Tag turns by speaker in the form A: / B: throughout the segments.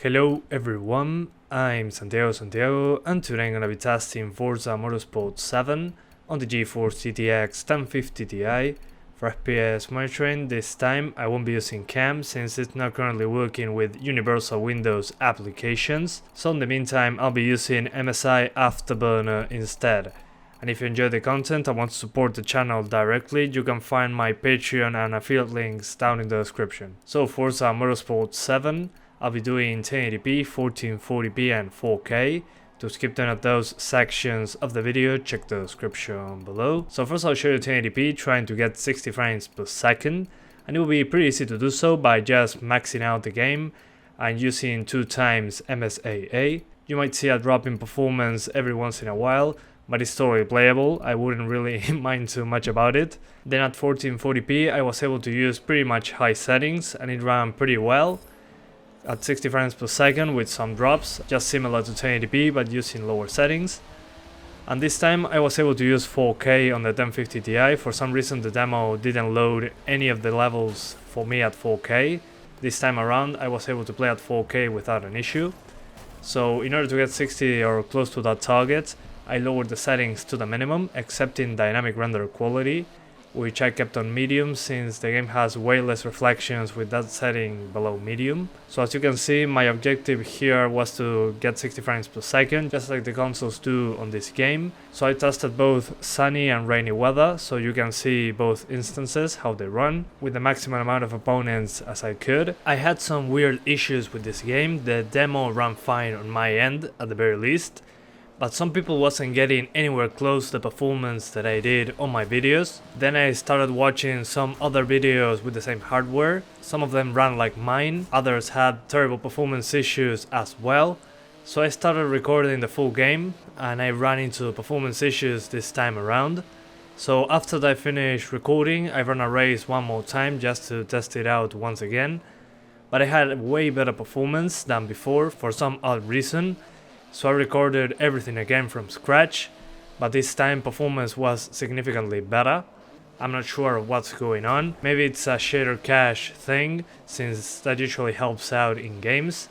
A: Hello everyone, I'm Santiago, and today I'm gonna be testing Forza Motorsport 7 on the GeForce GTX 1050 Ti for FPS monitoring. This time I won't be using cam since it's not currently working with universal Windows applications, so in the meantime I'll be using MSI Afterburner instead. And if you enjoy the content and want to support the channel directly, you can find my Patreon and affiliate links down in the description. So Forza Motorsport 7, I'll be doing 1080p, 1440p and 4K. To skip any of those sections of the video, check the description below. So first I'll show you 1080p, trying to get 60 frames per second. And it will be pretty easy to do so by just maxing out the game and using 2 times MSAA. You might see a drop in performance every once in a while, but it's totally playable. I wouldn't really mind too much about it. Then at 1440p I was able to use pretty much high settings and it ran pretty well at 60 frames per second with some drops, just similar to 1080p but using lower settings. And this time I was able to use 4K on the 1050 Ti. For some reason the demo didn't load any of the levels for me at 4K. This time around I was able to play at 4K without an issue. So in order to get 60 or close to that target, I lowered the settings to the minimum, except in dynamic render quality, which I kept on medium since the game has way less reflections with that setting below medium. So as you can see, my objective here was to get 60 frames per second, just like the consoles do on this game. So I tested both sunny and rainy weather, so you can see both instances, how they run, with the maximum amount of opponents as I could. I had some weird issues with this game. The demo ran fine on my end, at the very least, but some people wasn't getting anywhere close to the performance that I did on my videos. Then I started watching some other videos with the same hardware. Some of them ran like mine, others had terrible performance issues as well. So I started recording the full game and I ran into performance issues this time around. So after I finished recording, I ran a race one more time just to test it out once again. But I had way better performance than before for some odd reason. So I recorded everything again from scratch, but this time performance was significantly better. I'm not sure what's going on. Maybe it's a shader cache thing, since that usually helps out in games,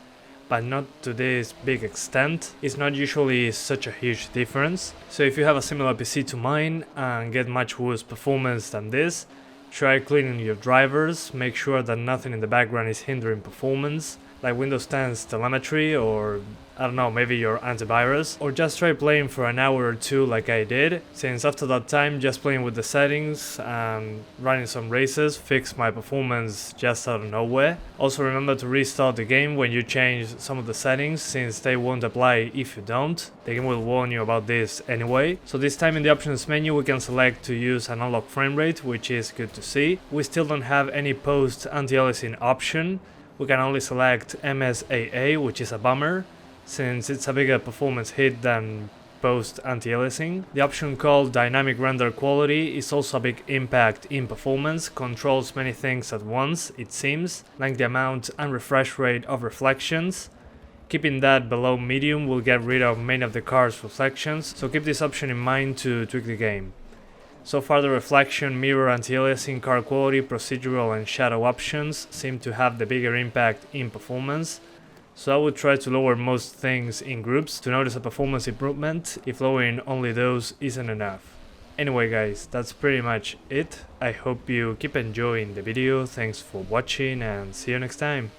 A: but not to this big extent. It's not usually such a huge difference. So if you have a similar PC to mine and get much worse performance than this, try cleaning your drivers, make sure that nothing in the background is hindering performance, like Windows 10's telemetry or I don't know, maybe your antivirus, or just try playing for an hour or two like I did, since after that time just playing with the settings and running some races fixed my performance just out of nowhere. Also remember to restart the game when you change some of the settings, since they won't apply if you don't. The game will warn you about this anyway. So this time in the options menu we can select to use an unlock frame rate, which is good to see. We still don't have any post anti-aliasing option. We can only select MSAA, which is a bummer, since it's a bigger performance hit than post anti-aliasing. The option called dynamic render quality is also a big impact in performance, controls many things at once it seems, like the amount and refresh rate of reflections. Keeping that below medium will get rid of many of the car's reflections, so keep this option in mind to tweak the game. So far the reflection, mirror, anti-aliasing, car quality, procedural and shadow options seem to have the bigger impact in performance. So I would try to lower most things in groups to notice a performance improvement if lowering only those isn't enough. Anyway guys, that's pretty much it. I hope you keep enjoying the video, thanks for watching and see you next time.